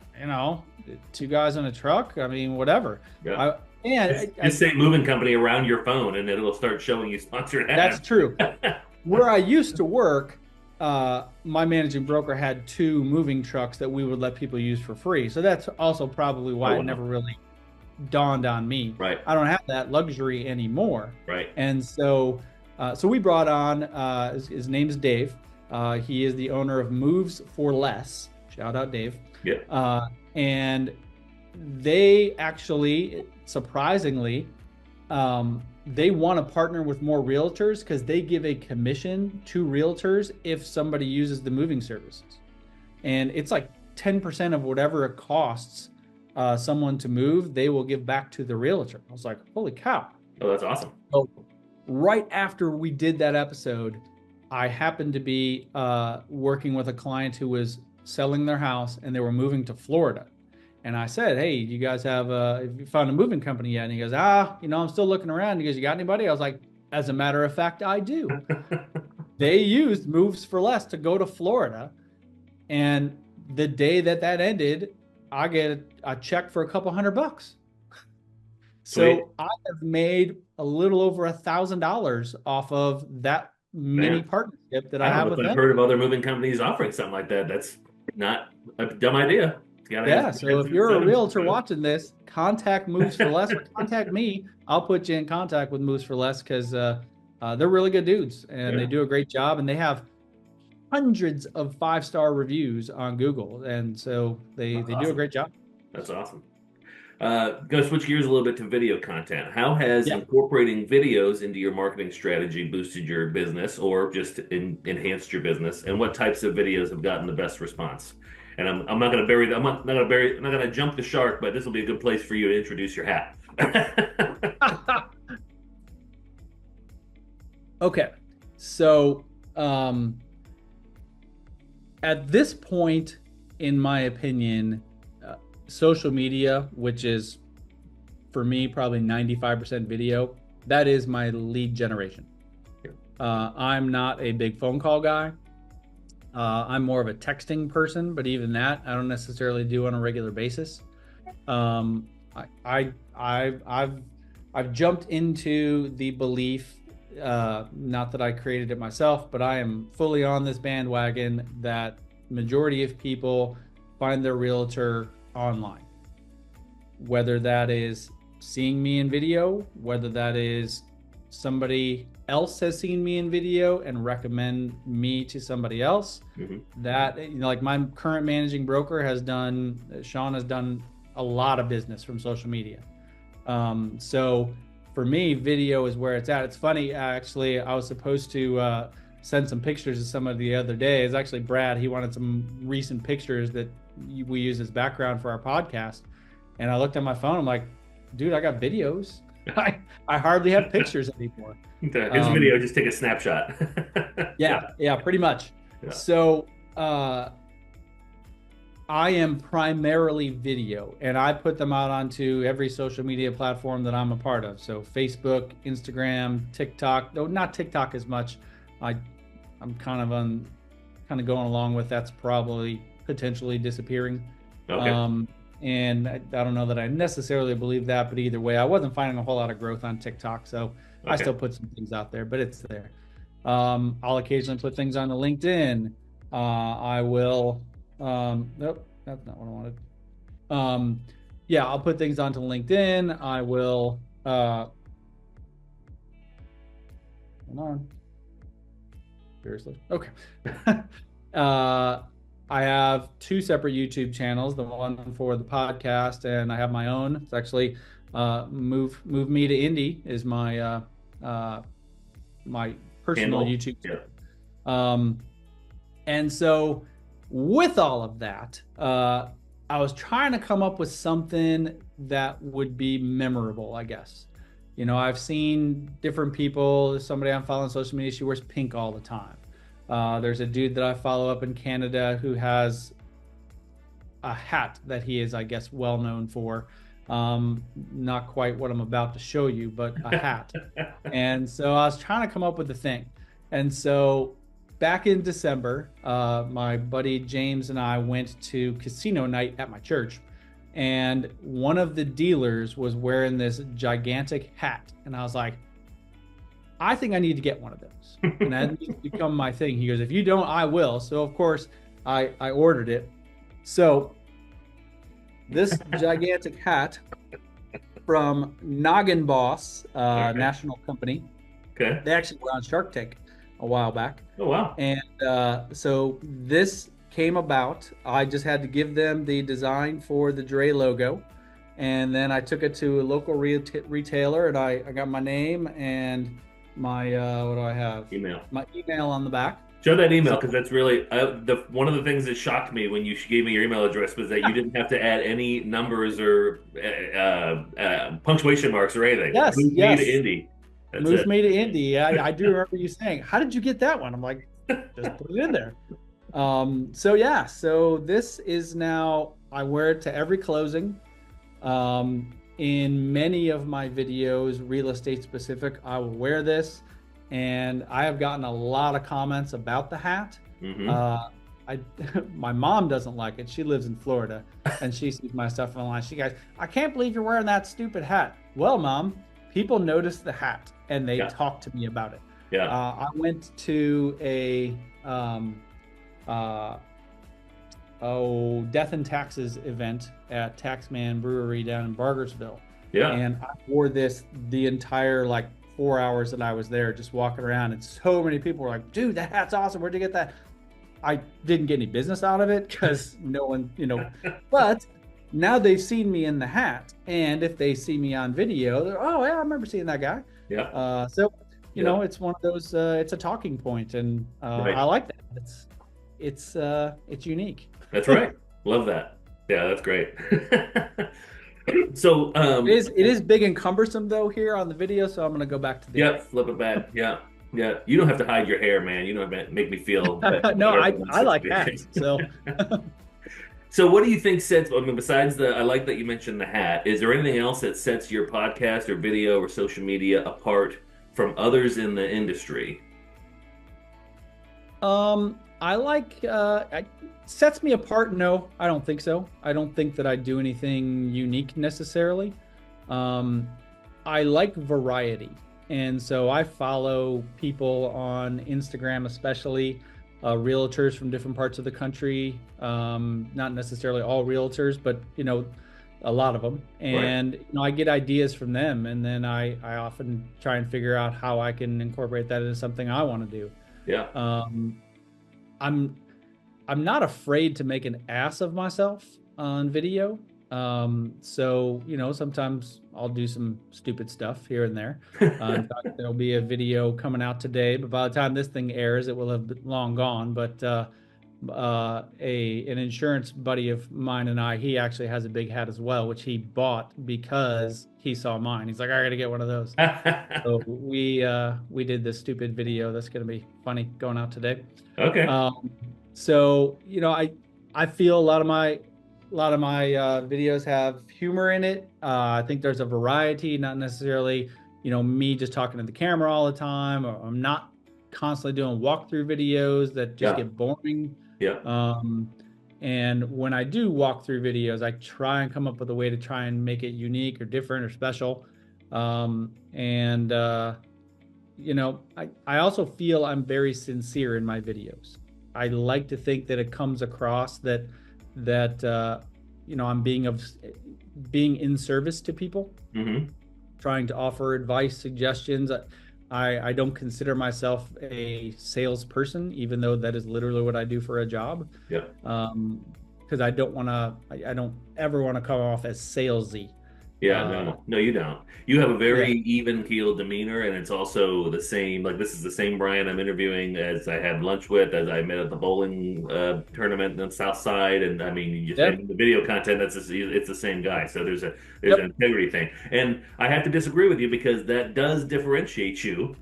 two guys in a truck. I mean, whatever. Yeah. And just say moving company around your phone, and it'll start showing you sponsored ads. That's true. Where I used to work, my managing broker had 2 moving trucks that we would let people use for free. So that's also probably why it never really dawned on me. Right. I don't have that luxury anymore. Right. And so we brought on, his name is Dave. He is the owner of Moves for Less. Shout out, Dave. Yeah. And they actually, surprisingly, they want to partner with more realtors because they give a commission to realtors if somebody uses the moving services. And it's like 10% of whatever it costs someone to move, they will give back to the realtor. I was like, holy cow. Oh, that's awesome. So right after we did that episode, I happened to be working with a client who was selling their house and they were moving to Florida. And I said, hey, you guys have you found a moving company yet? And he goes, I'm still looking around. He goes, you got anybody? I was like, as a matter of fact, I do. They used Moves for Less to go to Florida. And the day that ended, I get a check for a couple $100. So I have made a little over $1,000 off of that mini partnership that I have with them. I've heard of other moving companies offering something like that. That's not a dumb idea. So if you're a realtor watching this, contact Moves for Less or contact me. I'll put you in contact with Moves for Less because they're really good dudes and they do a great job, and they have hundreds of 5-star reviews on Google, and so they do a great job. That's awesome. Going to switch gears a little bit to video content. How has incorporating videos into your marketing strategy boosted your business or just enhanced your business? And what types of videos have gotten the best response? And I'm not going to bury I'm not going to jump the shark, but this will be a good place for you to introduce your hat. Okay. So, at this point, in my opinion, social media, which is for me probably 95% video, that is my lead generation. I'm not a big phone call guy. I'm more of a texting person, but even that I don't necessarily do on a regular basis. I've jumped into the belief, not that I created it myself, but I am fully on this bandwagon that majority of people find their realtor online, whether that is seeing me in video, whether that is somebody else has seen me in video and recommend me to somebody else. That, like my current managing broker Sean has done a lot of business from social media. So for me, video is where it's at. It's funny, actually, I was supposed to sent some pictures to somebody the other day. It's actually Brad. He wanted some recent pictures that we use as background for our podcast. And I looked at my phone. I'm like, dude, I got videos. I hardly have pictures anymore. Here's a video. Just take a snapshot. Yeah, yeah, pretty much. Yeah. So I am primarily video, and I put them out onto every social media platform that I'm a part of. So Facebook, Instagram, TikTok. Though not TikTok as much. I'm kind of going along with that's probably potentially disappearing. Okay. And I don't know that I necessarily believe that, but either way, I wasn't finding a whole lot of growth on TikTok, so I Okay. still put some things out there, but it's there. I'll occasionally put things on the LinkedIn. I will. Nope, that's not what I wanted. Yeah, I'll put things onto LinkedIn. I will. Hold on. Seriously. Okay. I have two separate YouTube channels, the one for the podcast, and I have my own. It's actually Move Me to Indie is my my personal Handle. YouTube Yeah. channel. And so with all of that, I was trying to come up with something that would be memorable, I guess. You know, I've seen different people. Somebody I'm following on social media, she wears pink all the time. There's a dude that I follow up in Canada who has a hat that he is, I guess, well known for. Not quite what I'm about to show you, but a hat. And so I was trying to come up with a thing. And so back in December, my buddy James and I went to casino night at my church. And one of the dealers was wearing this gigantic hat. And I was like, I think I need to get one of those. And that needs to become my thing. He goes, if you don't, I will. So of course I ordered it. So this gigantic hat from Noggin Boss, Okay. national company. Okay. They actually were on Shark Tank a while back. Oh wow. And so this came about. I just had to give them the design for the Dre logo. And then I took it to a local retailer, and I got my name and my what do I have? Email. My email on the back. Show that email So because that's really the one of the things that shocked me when you gave me your email address was that you didn't have to add any numbers or punctuation marks or anything. yes, Move me to yes. Indy. That's Move it. me to Indy. I do remember you saying, "How did you get that one?" I'm like, just put it in there. So yeah, so this is now I wear it to every closing. In many of my videos, real estate specific, I will wear this, and I have gotten a lot of comments about the hat. Hmm. I my mom doesn't like it. She lives in Florida, and she sees my stuff online. She goes, "I can't believe you're wearing that stupid hat." Well, Mom, people notice the hat and they Yeah. talk to me about it. Yeah. I went to a Death and Taxes event at Taxman Brewery down in Bargersville. Yeah. And I wore this the entire like 4 hours that I was there, just walking around. And so many people were like, dude, that hat's awesome. Where'd you get that? I didn't get any business out of it because no one, but now they've seen me in the hat. And if they see me on video, they're, oh, yeah, I remember seeing that guy. Yeah. So, Yeah. it's one of those, it's a talking point, and Right. I like that. It's unique. That's right. Love that. Yeah, that's great. So, It is big and cumbersome though here on the video, so I'm gonna go back to the yeah, flip it back. Yeah. Yeah. You don't have to hide your hair, man. You don't have to make me feel no, better I when I it's like big. hats. So So what do you think sets, I mean, besides I like that you mentioned the hat, is there anything else that sets your podcast or video or social media apart from others in the industry? I like sets me apart. No, I don't think so. I don't think that I do anything unique necessarily. I like variety. And so I follow people on Instagram, especially realtors from different parts of the country. Not necessarily all realtors, but a lot of them. Right. And I get ideas from them, and then I often try and figure out how I can incorporate that into something I want to do. Yeah. I'm not afraid to make an ass of myself on video. So, sometimes I'll do some stupid stuff here and there. In fact, there'll be a video coming out today, but by the time this thing airs, it will have been long gone. But an insurance buddy of mine and he actually has a big hat as well, which he bought because he saw mine. He's like, I got to get one of those. So we did this stupid video that's going to be funny going out today. Okay. So I feel a lot of my videos have humor in it. I think there's a variety, not necessarily me just talking to the camera all the time, or I'm not constantly doing walkthrough videos that just get boring. Yeah. And when I do walkthrough videos, I try and come up with a way to try and make it unique or different or special. I also feel I'm very sincere in my videos. I like to think that it comes across that I'm being in service to people, trying to offer advice, suggestions. I don't consider myself a salesperson, even though that is literally what I do for a job. Yeah. Because I don't ever want to come off as salesy. Yeah, no, you don't. You have a very even-keeled demeanor, and it's also the same. Like, this is the same Brian I'm interviewing as I had lunch with, as I met at the bowling tournament on the South Side, and I mean, you the video content. It's the same guy. So there's an integrity thing, and I have to disagree with you because that does differentiate you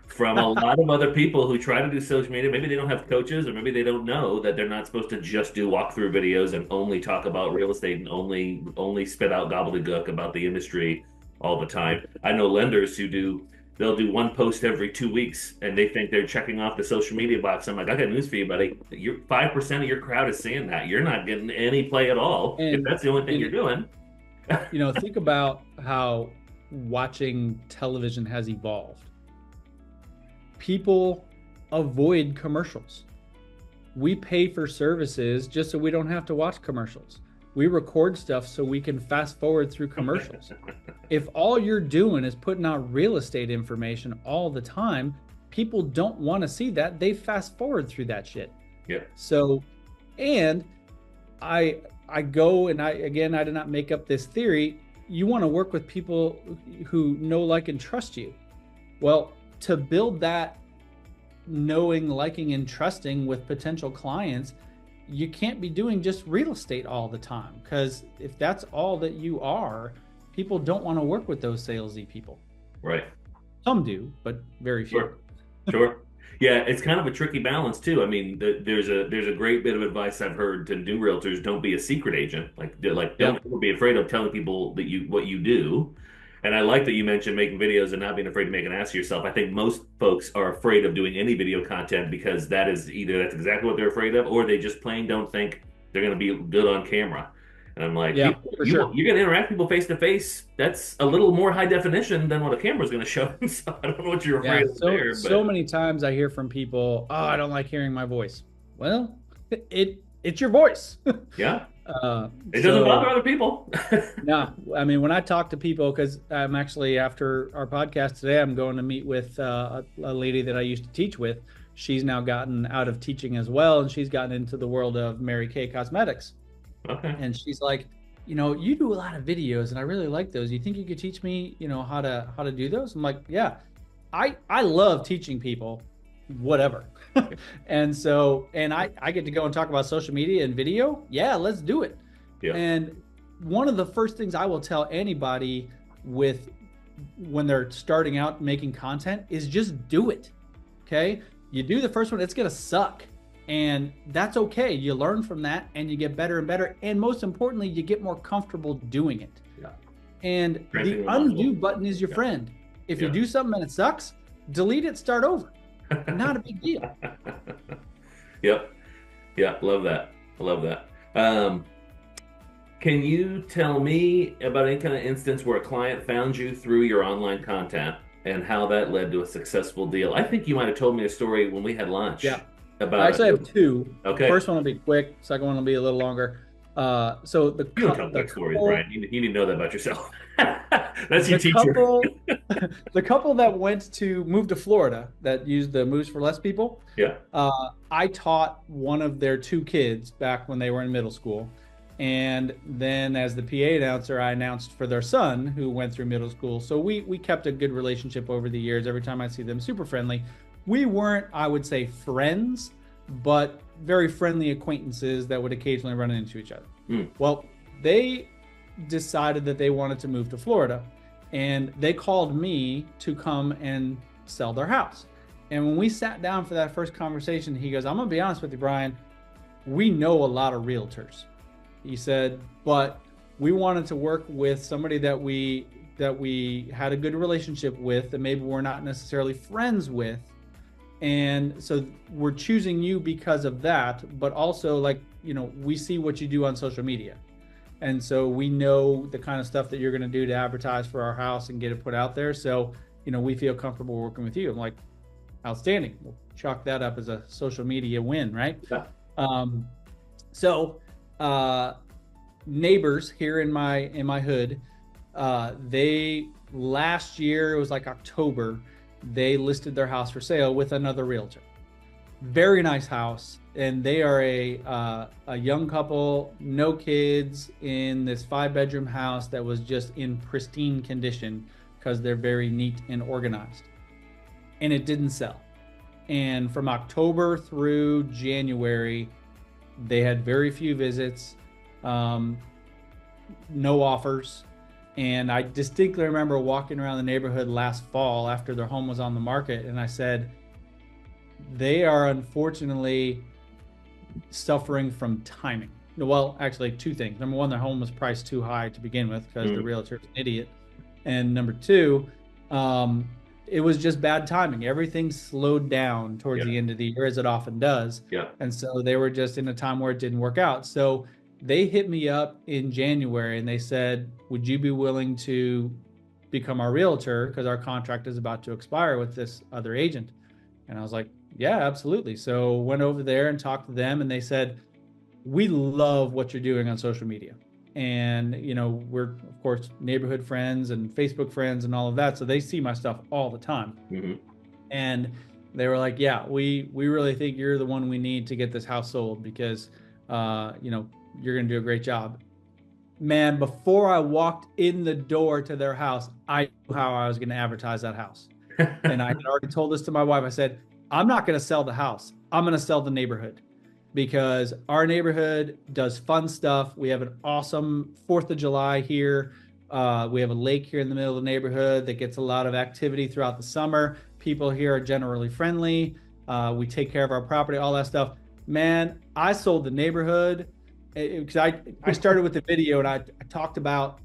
from a lot of other people who try to do social media. Maybe they don't have coaches, or maybe they don't know that they're not supposed to just do walkthrough videos and only talk about real estate and only spit out gobbledygook about the industry all the time. I know lenders they'll do one post every 2 weeks and they think they're checking off the social media box. I'm like, I got news for you, buddy. 5% of your crowd is seeing that. You're not getting any play at all if that's the only thing you're doing. Think about how watching television has evolved. People avoid commercials. We pay for services just so we don't have to watch commercials. We record stuff so we can fast forward through commercials. If all you're doing is putting out real estate information all the time, people don't want to see that. They fast forward through that shit. Yeah. So, and I go and I did not make up this theory. You want to work with people who know, like, and trust you. Well, to build that knowing, liking, and trusting with potential clients, you can't be doing just real estate all the time, because if that's all that you are, people don't want to work with those salesy people. Right. Some do, but very few. Sure. Yeah, it's kind of a tricky balance too. I mean, there's a great bit of advice I've heard to new realtors: don't be a secret agent. Don't be afraid of telling people what you do. And I like that you mentioned making videos and not being afraid to make an ass of yourself. I think most folks are afraid of doing any video content because that's exactly what they're afraid of, or they just plain don't think they're going to be good on camera. And I'm like, you're going to interact with people face to face. That's a little more high definition than what a camera's going to show. So I don't know what you're afraid of there. So many times I hear from people, "Oh, I don't like hearing my voice." Well, it's your voice. Yeah. It doesn't bother other people. No, I mean, when I talk to people, because I'm actually, after our podcast today, I'm going to meet with a lady that I used to teach with. She's now gotten out of teaching as well, and she's gotten into the world of Mary Kay Cosmetics. Okay. And she's like, you do a lot of videos, and I really like those. You think you could teach me, how to do those? I'm like, yeah, I love teaching people, whatever. And so, I get to go and talk about social media and video. Yeah, let's do it. Yeah. And one of the first things I will tell anybody when they're starting out making content is just do it. Okay. You do the first one, it's going to suck. And that's okay. You learn from that and you get better and better. And most importantly, you get more comfortable doing it. Yeah. And the undo button is your friend. If you do something and it sucks, delete it, start over. Not a big deal. Yep. Yeah. Love that. I love that. Can you tell me about any kind of instance where a client found you through your online content and how that led to a successful deal? I think you might have told me a story when we had lunch. Yeah. I actually have two. Okay. First one will be quick. Second one will be a little longer. So you don't tell quick stories, Brian. You need to know that about yourself. That's your teacher. The couple that moved to Florida that used the Moves for Less people. Yeah. I taught one of their two kids back when they were in middle school. And then as the PA announcer, I announced for their son who went through middle school. So we kept a good relationship over the years. Every time I see them, super friendly. We weren't, I would say, friends, but very friendly acquaintances that would occasionally run into each other. Mm. Well, they decided that they wanted to move to Florida, and they called me to come and sell their house. And when we sat down for that first conversation, he goes, "I'm gonna be honest with you, Brian, we know a lot of realtors." He said, "But we wanted to work with somebody that we had a good relationship with, that maybe we're not necessarily friends with. And so we're choosing you because of that, but also, like, we see what you do on social media. And so we know the kind of stuff that you're going to do to advertise for our house and get it put out there. So, we feel comfortable working with you." I'm like, outstanding. We'll chalk that up as a social media win, right? Yeah. So neighbors here in my hood, they last year, it was like October, they listed their house for sale with another realtor. Very nice house, and they are a young couple, no kids, in this 5-bedroom house that was just in pristine condition because they're very neat and organized. And it didn't sell. And from October through January, they had very few visits, no offers. And I distinctly remember walking around the neighborhood last fall after their home was on the market, and I said, they are unfortunately suffering from timing. Well, actually, two things. Number one, their home was priced too high to begin with because the realtor's an idiot. And number two, it was just bad timing. Everything slowed down towards the end of the year, as it often does. Yeah. And so they were just in a time where it didn't work out. So they hit me up in January and they said, "Would you be willing to become our realtor? Because our contract is about to expire with this other agent." And I was like, "Yeah, absolutely." So went over there and talked to them, and they said, "We love what you're doing on social media." And, we're, of course, neighborhood friends and Facebook friends and all of that. So they see my stuff all the time. Mm-hmm. And they were like, "Yeah, we really think you're the one we need to get this house sold because, you're going to do a great job." Man, before I walked in the door to their house, I knew how I was going to advertise that house. And I had already told this to my wife. I said, "I'm not going to sell the house. I'm going to sell the neighborhood, because our neighborhood does fun stuff. We have an awesome 4th of July here. We have a lake here in the middle of the neighborhood that gets a lot of activity throughout the summer. People here are generally friendly. We take care of our property, all that stuff." Man, I sold the neighborhood because I started with the video, and I talked about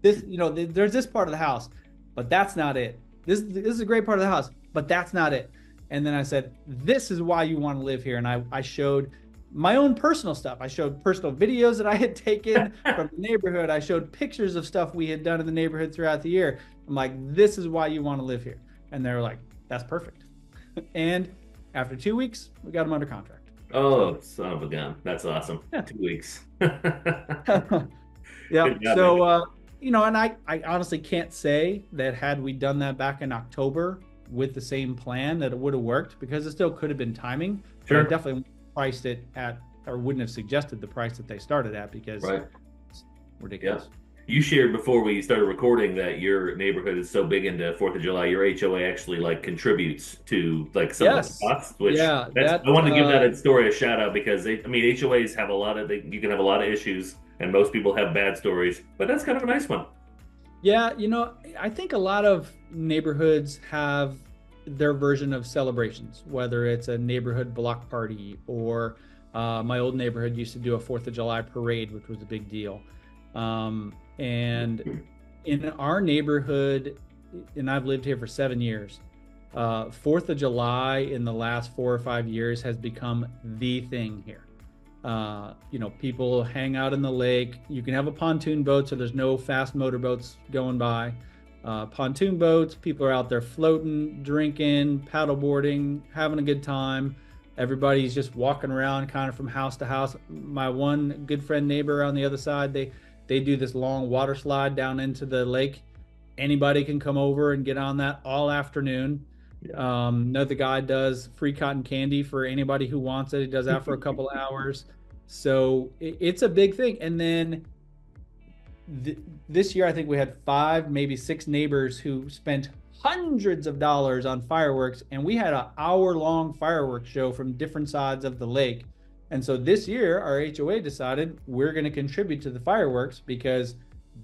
this, there's this part of the house, but that's not it. This is a great part of the house, but that's not it. And then I said, "This is why you want to live here." And I showed my own personal stuff. I showed personal videos that I had taken from the neighborhood. I showed pictures of stuff we had done in the neighborhood throughout the year. I'm like, "This is why you want to live here." And they were like, "That's perfect." And after 2 weeks, we got them under contract. Oh, son of a gun. That's awesome. Yeah. 2 weeks. Yeah. Good job, So, and I honestly can't say that had we done that back in October with the same plan that it would have worked, because it still could have been timing. Sure. But I definitely priced it at, or wouldn't have suggested the price that they started at, because it's ridiculous. Yeah. You shared before we started recording that your neighborhood is so big into 4th of July, your HOA actually contributes to some of the costs, which I wanted to give that story a shout out, because HOAs have you can have a lot of issues, and most people have bad stories, but that's kind of a nice one. Yeah, I think a lot of neighborhoods have their version of celebrations, whether it's a neighborhood block party, or my old neighborhood used to do a 4th of July parade, which was a big deal. And in our neighborhood, and I've lived here for 7 years, 4th of July in the last 4 or 5 years has become the thing here. People hang out in the lake. You can have a pontoon boat, so there's no fast motorboats going by. Pontoon boats, people are out there floating, drinking, paddleboarding, having a good time. Everybody's just walking around kind of from house to house. My one good friend neighbor on the other side, they do this long water slide down into the lake. Anybody can come over and get on that all afternoon. Another guy does free cotton candy for anybody who wants it. He does that for a couple of hours. So it's a big thing. And then this year, I think we had 5, maybe 6 neighbors who spent hundreds of dollars on fireworks, and we had an hour-long fireworks show from different sides of the lake. And so this year, our HOA decided we're going to contribute to the fireworks because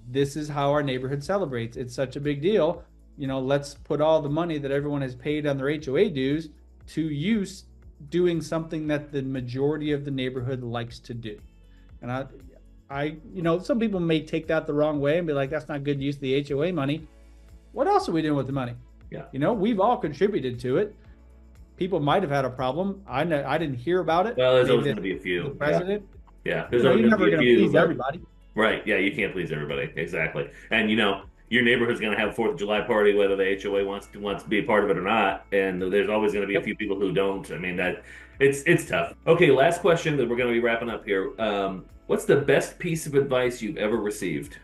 this is how our neighborhood celebrates. It's such a big deal. Let's put all the money that everyone has paid on their HOA dues to use doing something that the majority of the neighborhood likes to do. And some people may take that the wrong way and be like, that's not good use of the HOA money. What else are we doing with the money? Yeah. We've all contributed to it. People might have had a problem. I didn't hear about it. Well, there's always going to be a few. The president. Yeah. There's always you're going to never be a going to few. please everybody. Right. Yeah. You can't please everybody. Exactly. And your neighborhood's going to have a 4th of July party, whether the HOA wants to be a part of it or not. And there's always going to be a few people who don't. I mean, that it's tough. Okay. Last question that we're going to be wrapping up here. What's the best piece of advice you've ever received?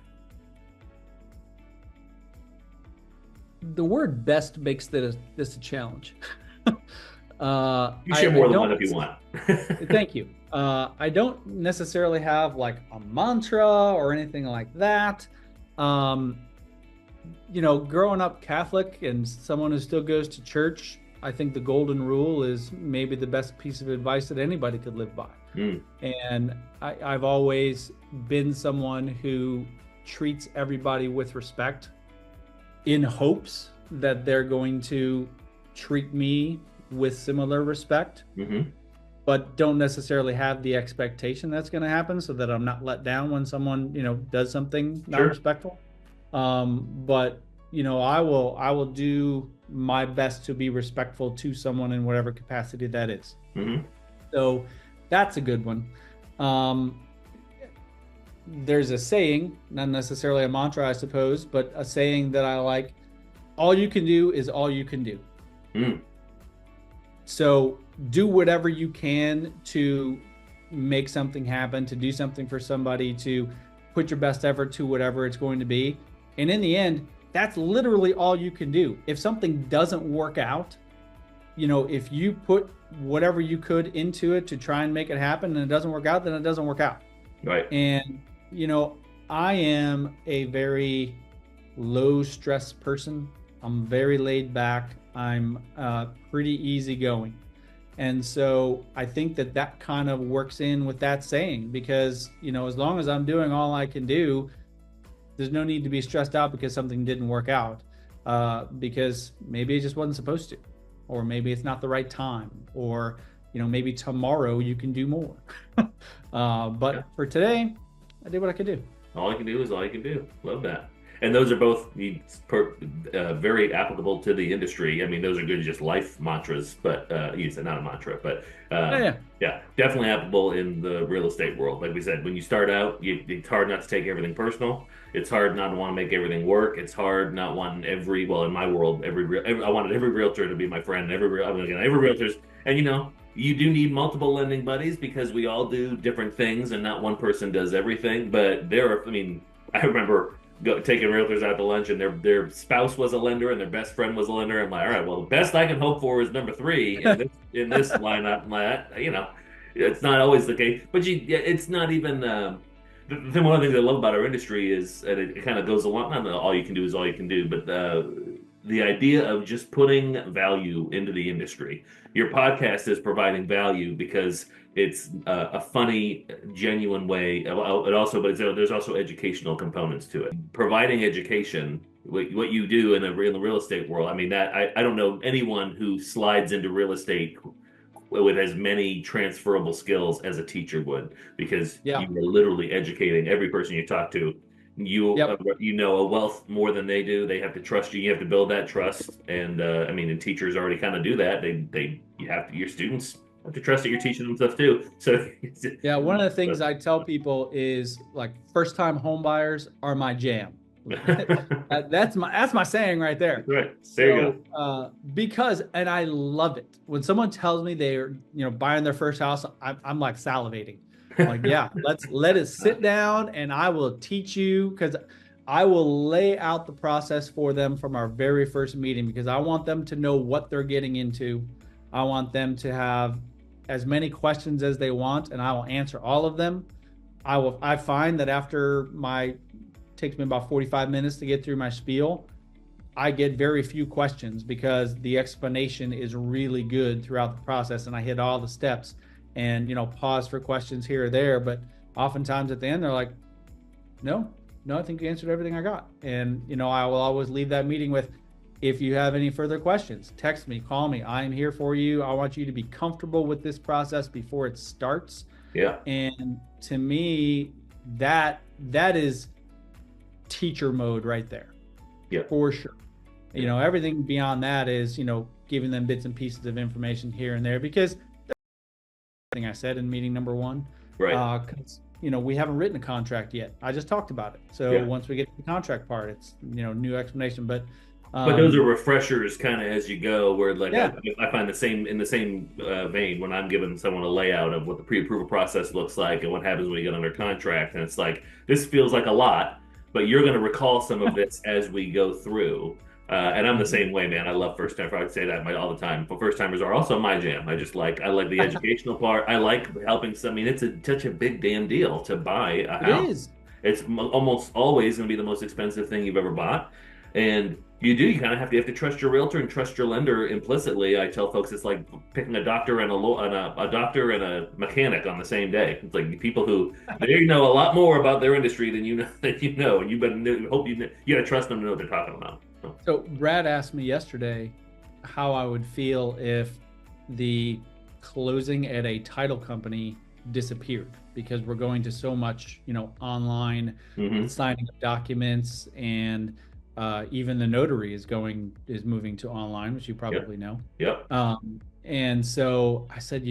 The word best makes this a challenge. You share more than one if you want. Thank you. I don't necessarily have like a mantra or anything like that. Growing up Catholic and someone who still goes to church, I think the golden rule is maybe the best piece of advice that anybody could live by. And I've always been someone who treats everybody with respect in hopes that they're going to treat me with similar respect, but don't necessarily have the expectation that's going to happen, so that I'm not let down when someone, does something not respectful. But I will do my best to be respectful to someone in whatever capacity that is. So that's a good one. There's a saying, not necessarily a mantra, I suppose, but a saying that I like: all you can do is all you can do. So do whatever you can to make something happen, to do something for somebody, to put your best effort to whatever it's going to be. And in the end, that's literally all you can do. If something doesn't work out, if you put whatever you could into it to try and make it happen and it doesn't work out, then it doesn't work out. Right. And, I am a very low stress person. I'm very laid back. I'm pretty easygoing. And so I think that kind of works in with that saying, because, as long as I'm doing all I can do, there's no need to be stressed out because something didn't work out, because maybe it just wasn't supposed to, or maybe it's not the right time, or, maybe tomorrow you can do more. But for today, I did what I could do. All I can do is all I can do. Love that. And those are both very applicable to the industry. I mean, those are good just life mantras, but you said not a mantra, but yeah, definitely applicable in the real estate world. Like we said, when you start out, it's hard not to take everything personal. It's hard not to want to make everything work. It's hard not wanting in my world, I wanted every realtor to be my friend. Every realtor's, and you do need multiple lending buddies because we all do different things, and not one person does everything. But I remember taking realtors out to lunch, and their spouse was a lender and their best friend was a lender. I'm like, all right, well, the best I can hope for is number 3 in this lineup. It's not always the case, but it's not even. One of the things I love about our industry is that it kind of goes along. Not all you can do is all you can do, but the idea of just putting value into the industry. Your podcast is providing value because it's a funny, genuine way. There's also educational components to it. Providing education, what you do in the real estate world. I mean, that I don't know anyone who slides into real estate with as many transferable skills as a teacher would, because you are literally educating every person you talk to. You know a wealth more than they do. They have to trust you. You have to build that trust, and and teachers already kind of do that. Your students have to trust that you're teaching them stuff too. So one of the things I tell people is, like, first-time home buyers are my jam. That's my saying right there. Right. There you go. Because, and I love it when someone tells me they're buying their first house. I'm like salivating. I'm like, yeah, let us sit down and I will teach you, because I will lay out the process for them from our very first meeting, because I want them to know what they're getting into. I want them to have as many questions as they want, and I will answer all of them. I find that after takes me about 45 minutes to get through my spiel, I get very few questions because the explanation is really good throughout the process, and I hit all the steps and, pause for questions here or there. But oftentimes at the end, they're like, no, I think you answered everything I got. And, I will always leave that meeting with, if you have any further questions, text me, call me. I am here for you. I want you to be comfortable with this process before it starts. Yeah. And to me, that is teacher mode right there. Yeah. For sure. Everything beyond that is, giving them bits and pieces of information here and there, because thing I said in meeting number 1, right. Because we haven't written a contract yet. I just talked about it. So once we get to the contract part, it's new explanation. But those are refreshers kind of as you go, where like Yeah. I find in the same vein when I'm giving someone a layout of what the pre-approval process looks like and what happens when you get under contract, and it's like, this feels like a lot, but you're going to recall some of this as we go through. And I'm the same way, man. I love first time. I would say that all the time. But first timers are also my jam. I like the educational part. I like helping some. I mean, it's such a big damn deal to buy a house. It is. It's almost always going to be the most expensive thing you've ever bought. And you kind of have to trust your realtor and trust your lender implicitly. I tell folks it's like picking a doctor and a doctor and a mechanic on the same day. It's like people who they know a lot more about their industry than you know, and you better hope you got to trust them to know what they're talking about. So Brad asked me yesterday how I would feel if the closing at a title company disappeared, because we're going to so much, online signing of documents, and even the notary is moving to online, which you probably know. Yep. And so I said,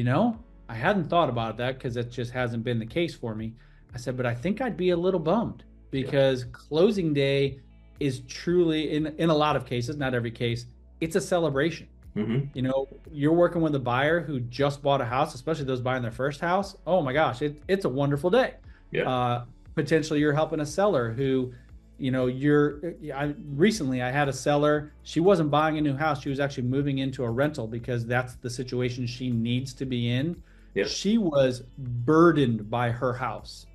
I hadn't thought about that because it just hasn't been the case for me. I said, but I think I'd be a little bummed, because closing day is truly, in a lot of cases, not every case, it's a celebration. You're working with a buyer who just bought a house, especially those buying their first house. Oh my gosh, it's a wonderful day. Potentially you're helping a seller who, recently I had a seller, she wasn't buying a new house. She was actually moving into a rental because that's the situation she needs to be in. She was burdened by her house.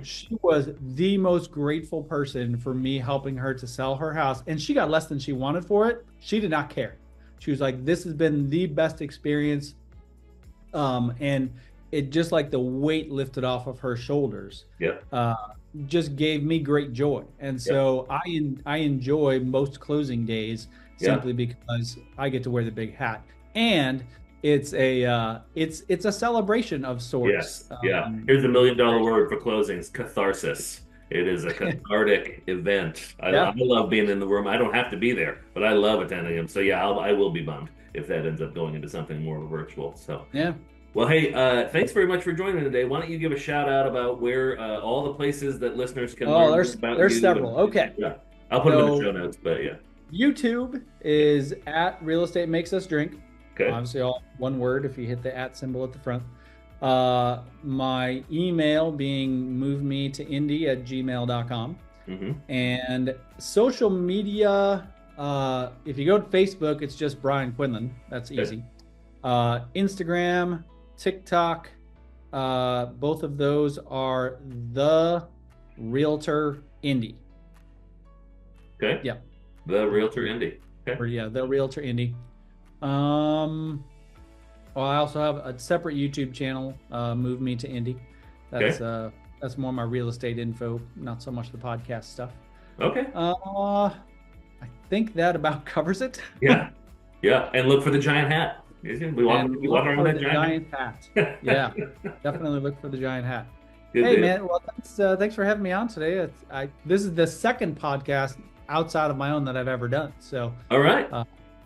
She was the most grateful person for me helping her to sell her house. And she got less than she wanted for it. She did not care. She was like, this has been the best experience. And it just like the weight lifted off of her shoulders. Just gave me great joy. And so I enjoy most closing days simply because I get to wear the big hat. And it's a celebration of sorts. Here's $1 million word for closings: catharsis. It is a cathartic event. I love being in the room. I don't have to be there, but I love attending them. So I will be bummed if that ends up going into something more virtual. So well, hey, thanks very much for joining today. Why don't you give a shout out about where all the places that listeners can learn about you? There's several. Okay. I'll put them in the show notes, but YouTube is at Real Estate Makes Us Drink. Okay. Obviously, all one word if you hit the @ symbol at the front. My email being movemetoindy@gmail.com. And social media, if you go to Facebook, it's just Brian Quinlan. That's easy. Instagram, TikTok, both of those are the Realtor Indy. Okay. Yeah. The Realtor Indy. Okay. Or, the Realtor Indy. Well, I also have a separate YouTube channel, Move Me to Indy. That's more my real estate info, not so much the podcast stuff. Okay. I think that about covers it. Yeah. And look for the giant hat. We walk around with that giant hat. Yeah, definitely look for the giant hat. Good hey, deal. Man, well, thanks for having me on today. This is the second podcast outside of my own that I've ever done. So, all right.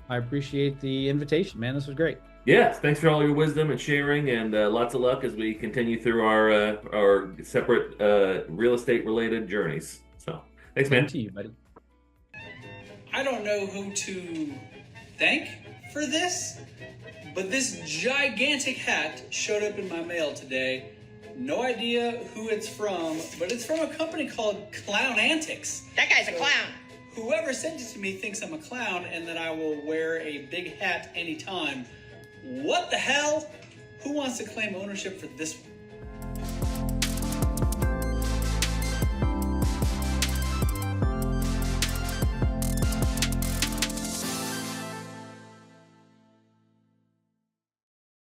I appreciate the invitation, man. This was great. Yes, thanks for all your wisdom and sharing, and lots of luck as we continue through our separate real estate related journeys. So, thanks, man. Thank you, buddy. I don't know who to thank for this, but this gigantic hat showed up in my mail today. No idea who it's from, but it's from a company called Clown Antics. That guy's a clown. Whoever sent it to me thinks I'm a clown and that I will wear a big hat anytime. What the hell? Who wants to claim ownership for this one?